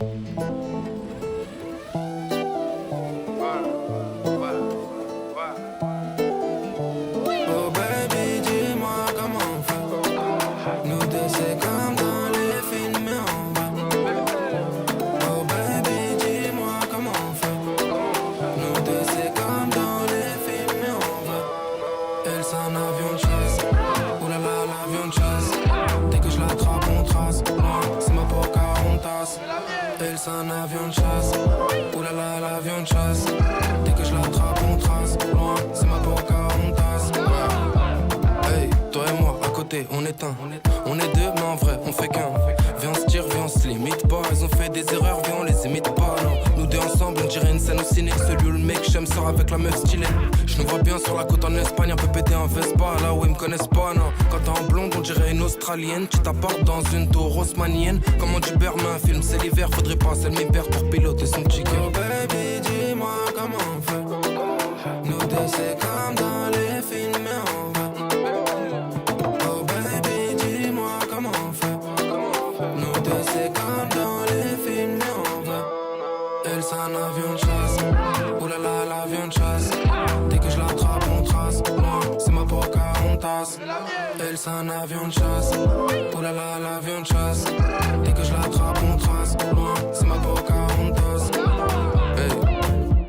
Oh baby, dis-moi comment on fait. Nous deux c'est comme dans les films mais en vrai. Oh baby, dis-moi comment on fait. Nous deux c'est comme dans les films mais en vrai. Elle c'est un avion de chasse. Ouh là là, l'avion de chasse. Dès que je l'attrape on trace. C'est ma Pocahontas. Elle c'est un avion de chasse. Ouh là là, l'avion de chasse. Dès que je l'attrape on trace. C'est ma Pocahontas. Hey, toi et moi à côté on est un. On est deux mais en vrai on fait qu'un. Viens on se tire, viens on se limite pas. Ils ont fait des erreurs, viens on les imite pas. Non, nous deux ensemble on dirait une scène au ciné. Celui où le mec j'aime sort avec la meuf stylée. Je nous vois bien sur la côte en Espagne, un peu pété en Vespa. Là où ils me connaissent pas, non. Quand t'es en blonde on dirait une australienne. Tu t'apportes dans une tour haussmannienne. Comment tu perds un film, c'est l'hiver. Faudrait pas celle m'y perd pour piloter son chicken. Oh baby dis-moi comment on fait. Nous deux c'est comme dans les films mais en vrai. Oh baby dis-moi comment on fait. Nous deux c'est comme dans les films mais en vrai. Elle c'est un avion de chasse. Ouh là là l'avion de chasse. Dès que je l'attrape on trace. C'est ma Pocahontas. Elle c'est un avion de chasse. Ouh là là l'avion de chasse. Dès que je l'attrape on trace. C'est ma Pocahontas. Hey.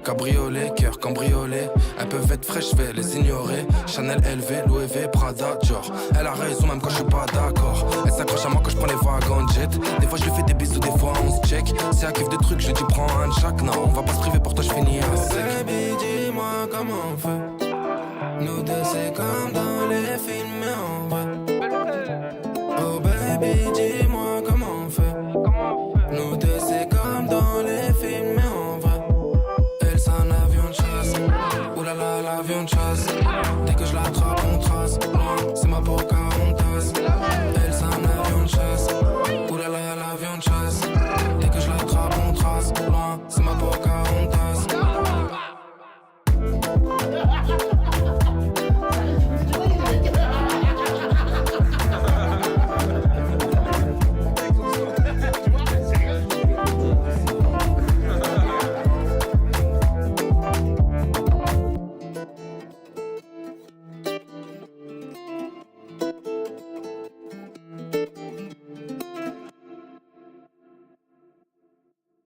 Cabriolet, cœur cambriolé. Elles peuvent être fraîches, je vais les ignorer. Chanel, LV, Louis V, Prada, Dior. Elle a raison même quand je suis pas d'accord. Elle s'accroche à moi quand je prends les vagues en jet. Des fois je lui fais des bisous, des fois on se check. Si elle kiffe de trucs, je lui dis prends un de chaque. Non, on va pas se priver, pour toi je finis à sec. Baby, dis-moi comment on fait. Nous deux c'est comme dans les films mais en vrai. Oh baby, dis-moi